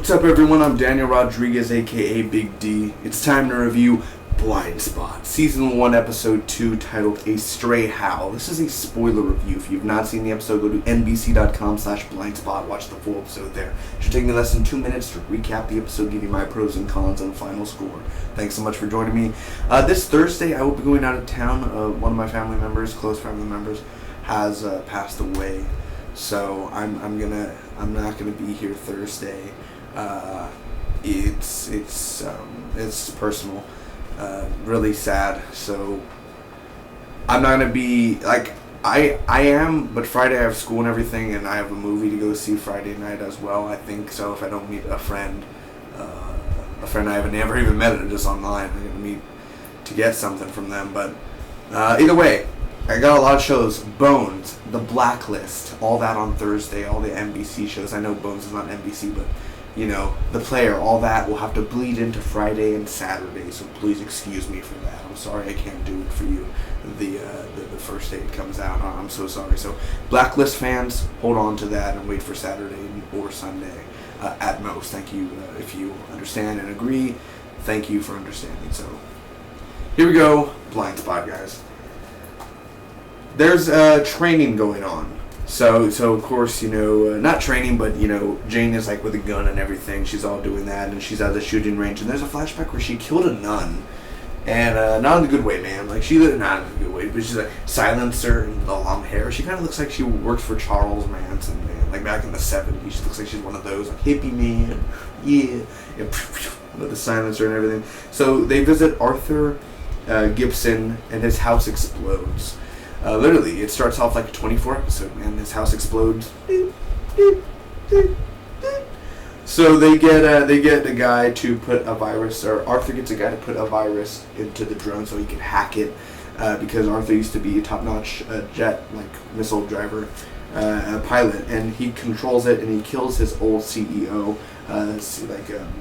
What's up, everyone? I'm Daniel Rodriguez, aka Big D. It's time to review Blindspot, Season 1, Episode 2, titled A Stray Howl. This is a spoiler review. If you've not seen the episode, go to nbc.com/blindspot. Watch the full episode there. It should take me less than 2 minutes to recap the episode, give you my pros and cons and final score. Thanks so much for joining me. This Thursday, I will be going out of town. One of my family members, close family members, has passed away. So I'm not gonna be here Thursday. It's personal, really sad. So I'm not gonna be like I am, but Friday I have school and everything, and I have a movie to go see Friday night as well. I think so. If I don't meet a friend I haven't never even met, it just online. I'm gonna meet to get something from them. But either way, I got a lot of shows. Bones, The Blacklist, all that on Thursday. All the NBC shows. I know Bones is not NBC, but you know, The Player, all that will have to bleed into Friday and Saturday, so please excuse me for that. I'm sorry I can't do it for you the first day it comes out. I'm so sorry. So Blacklist fans, hold on to that and wait for Saturday or Sunday at most. Thank you if you understand and agree. Thank you for understanding. So here we go. Blindspot, guys. There's training going on. So of course, you know, not training, but, you know, Jane is like with a gun and everything. She's all doing that, and she's at the shooting range. And there's a flashback where she killed a nun. And not in a good way, man. Like, not in a good way, but she's a silencer and the long hair. She kind of looks like she works for Charles Manson, man. Like back in the 70s. She looks like she's one of those, like, hippie man. Yeah. With the silencer and everything. So they visit Arthur Gibson, and his house explodes. Literally, it starts off like a 24 episode, man. His house explodes. So they get a guy to put a virus, or Arthur gets a guy to put a virus into the drone so he can hack it, because Arthur used to be a top-notch jet, like missile driver, pilot, and he controls it, and he kills his old CEO,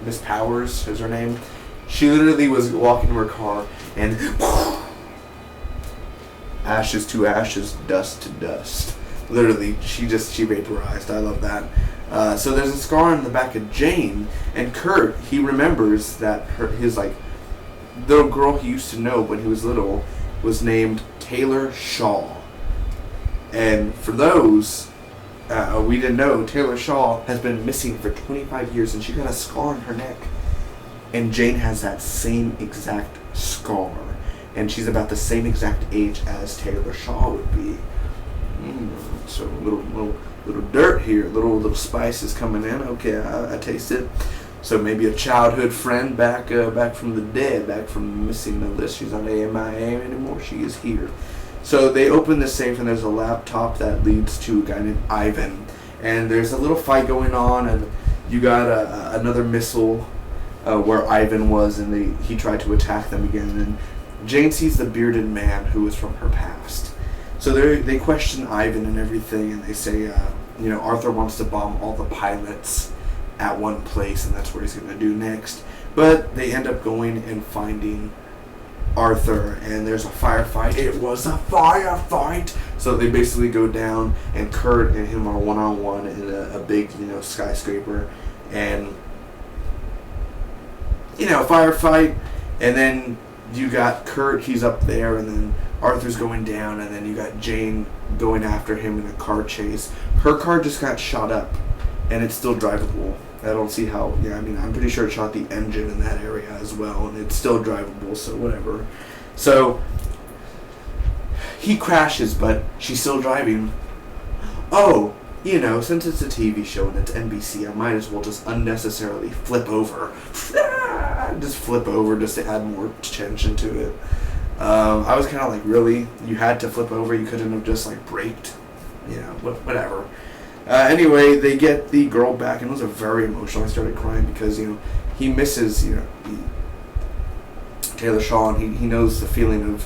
Miss Powers is her name. She literally was walking to her car, and ashes to ashes, dust to dust. Literally, she vaporized. I love that. So there's a scar on the back of Jane, and Kurt, he remembers that his little girl he used to know when he was little was named Taylor Shaw. And for those we didn't know, Taylor Shaw has been missing for 25 years, and she got a scar on her neck. And Jane has that same exact scar. And she's about the same exact age as Taylor Shaw would be. So a little dirt here, little spice is coming in. Okay, I taste it. So maybe a childhood friend back from the dead, back from missing the list. She's not AMIA anymore. She is here. So they open the safe, and there's a laptop that leads to a guy named Ivan. And there's a little fight going on, and you got another missile where Ivan was, and he tried to attack them again. And Jane sees the bearded man who was from her past. So they question Ivan and everything, and they say, Arthur wants to bomb all the pilots at one place, and that's where he's going to do next. But they end up going and finding Arthur, and there's a firefight. It was a firefight! So they basically go down, and Kurt and him are one-on-one in a big, skyscraper. And, firefight, and then you got Kurt, he's up there, and then Arthur's going down, and then you got Jane going after him in a car chase. Her car just got shot up, and it's still drivable. I don't see how, I'm pretty sure it shot the engine in that area as well, and it's still drivable, so whatever. So, he crashes, but she's still driving. Oh, since it's a TV show and it's NBC, I might as well just unnecessarily flip over. Just flip over just to add more tension to it. I was kind of like, really? You had to flip over? You couldn't have just braked? Whatever. Anyway, they get the girl back, and it was very emotional. I started crying because, he misses, Taylor Shaw, and he knows the feeling of,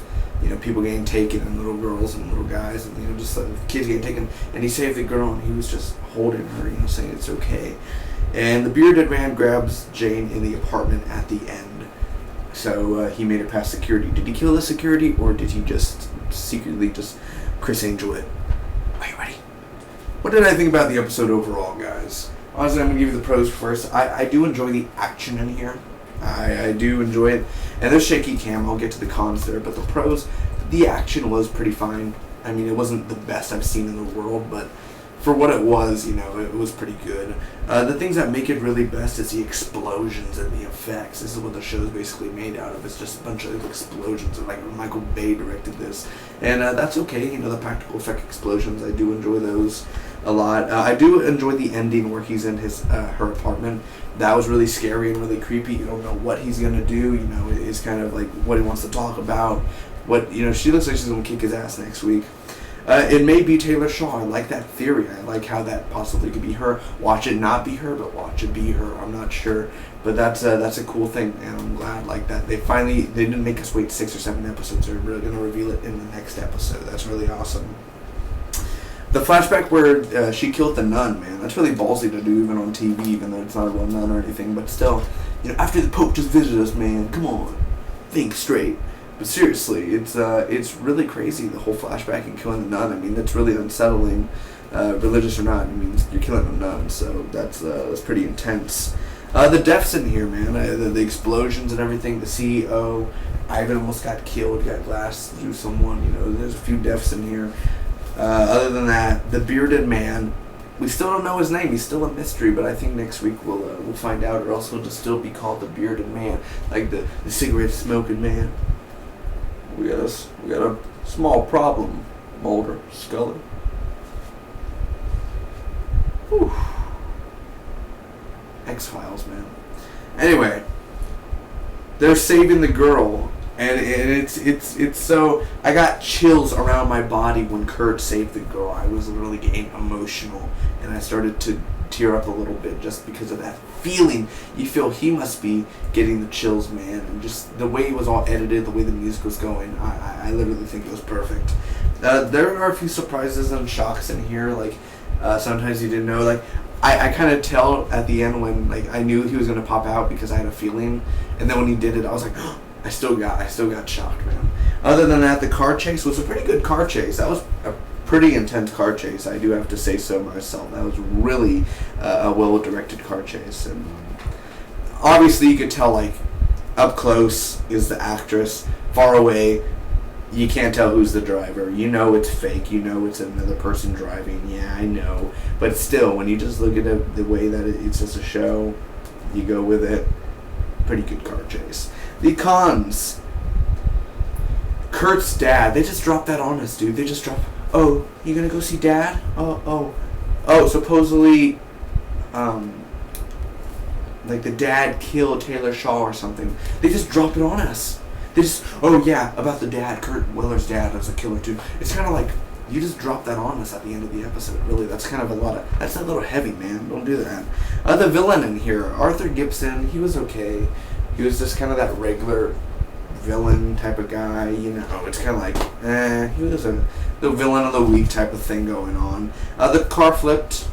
people getting taken, and little girls and little guys, and, just kids getting taken. And he saved the girl, and he was just holding her, saying it's okay. And the bearded man grabs Jane in the apartment at the end. So he made it past security. Did he kill the security, or did he just secretly just Chris Angel it? Are you ready? What did I think about the episode overall, guys? honestly, I'm going to give you the pros first. I do enjoy the action in here. I do enjoy it. And there's shaky cam. I'll get to the cons there. But the pros, the action was pretty fine. I mean, it wasn't the best I've seen in the world, but for what it was, you know, it was pretty good. The things that make it really best is the explosions and the effects. This is what the show is basically made out of. It's just a bunch of explosions. Like Michael Bay directed this. And that's okay. You know, the practical effect explosions, I do enjoy those a lot. I do enjoy the ending where he's in her apartment. That was really scary and really creepy. You don't know what he's going to do. You know, it's kind of like what he wants to talk about. What, you know, she looks like she's going to kick his ass next week. It may be Taylor Shaw. I like that theory. I like how that possibly could be her. Watch it not be her, but watch it be her. I'm not sure, but that's a cool thing, and I'm glad like that. They didn't make us wait 6 or 7 episodes. They're really gonna reveal it in the next episode. That's really awesome. The flashback where she killed the nun, man, that's really ballsy to do even on TV, even though it's not a real nun or anything. But still, you know, after the Pope just visited us, man, come on, think straight. But seriously, it's really crazy, the whole flashback and killing the nun. I mean, that's really unsettling, religious or not. I mean, you're killing a nun, so that's pretty intense. The deaths in here, man, the explosions and everything, the CEO, Ivan almost got killed, got glassed through someone, you know, there's a few deaths in here. Other than that, the bearded man, we still don't know his name. He's still a mystery, but I think next week we'll find out, or else he'll just still be called the bearded man, like the cigarette smoking man. We got a small problem, Mulder, Scully. Whew. X-Files, man. Anyway, they're saving the girl, and it's so, I got chills around my body when Kurt saved the girl. I was literally getting emotional, and I started to tear up a little bit just because of that feeling. You feel he must be getting the chills, man, and just the way it was all edited, the way the music was going, I literally think it was perfect. There are a few surprises and shocks in here, like sometimes you didn't know, like I kind of tell at the end when, like, I knew he was going to pop out because I had a feeling, and then when he did it, I was like, oh, I still got shocked, man. Other than that, the car chase was a pretty good car chase. That was a pretty intense car chase, I do have to say so myself. That was really a well-directed car chase, and obviously you could tell, like, up close is the actress, far away you can't tell who's the driver. You know it's fake, you know it's another person driving, yeah, I know, but still, when you just look at it the way that it's just a show, you go with it. Pretty good car chase. The cons. Kurt's dad, they just dropped that on us, dude. They just dropped, oh, you gonna go see Dad? Oh, supposedly, like the dad killed Taylor Shaw or something. They just dropped it on us. They just, oh yeah, about the dad, Kurt Weller's dad was a killer too. It's kind of like, you just dropped that on us at the end of the episode, really. That's kind of that's a little heavy, man. Don't do that. The villain in here, Arthur Gibson, he was okay. He was just kind of that regular villain type of guy, you know. It's kind of like, he was the villain of the week type of thing going on. The car flipped,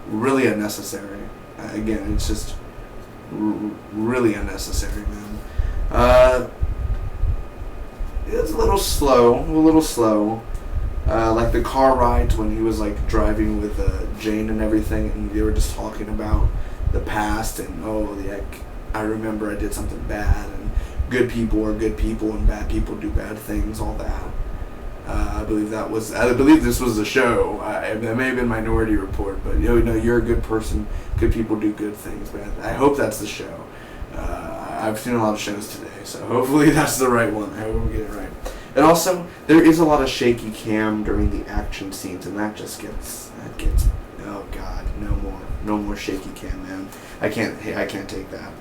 really unnecessary. Again, it's just really unnecessary, man. It was a little slow. Like the car rides when he was like driving with Jane and everything, and they were just talking about the past and I remember I did something bad, and good people are good people and bad people do bad things, all that. I believe this was the show. That may have been Minority Report, but you know, you're a good person. Good people do good things, man. I hope that's the show. I've seen a lot of shows today, so hopefully that's the right one. I hope we get it right. And also, there is a lot of shaky cam during the action scenes, and that gets, oh god, no more shaky cam, man. I can't take that.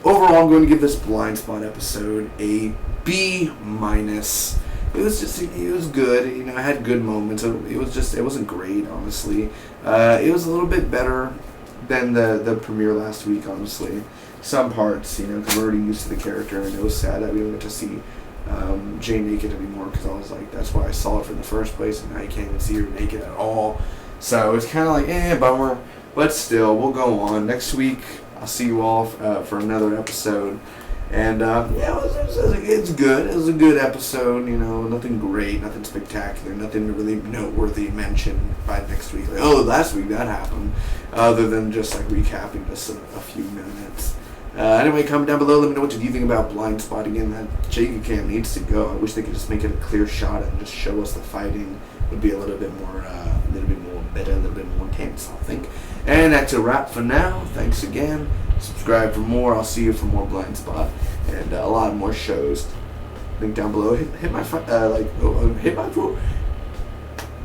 Overall, I'm going to give this Blindspot episode a B-. It was good. You know, I had good moments. It wasn't great, honestly. It was a little bit better than the premiere last week, honestly. Some parts, you know, because we're already used to the character, and it was sad that we don't get to see Jane naked anymore, because I was like, that's why I saw it from the first place, and now you can't even see her naked at all. So it's kind of like, bummer. But still, we'll go on. Next week, I'll see you all for another episode. And it's good. It was a good episode, you know, nothing great, nothing spectacular, nothing really noteworthy mentioned by next week. Like, oh, last week that happened. other than just like recapping just a few minutes. Anyway, comment down below. Let me know what you think about Blindspot. Again, that Jaeger cam needs to go. I wish they could just make it a clear shot and just show us the fighting. Would be a little bit more better, a little bit more intense, I think. And that's a wrap for now. Thanks again. Subscribe for more. I'll see you for more Blindspot and a lot more shows. Link down below. Hit my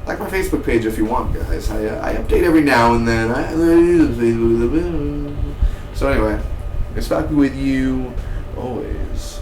like my Facebook page if you want, guys. I update every now and then. So anyway, it's back with you always.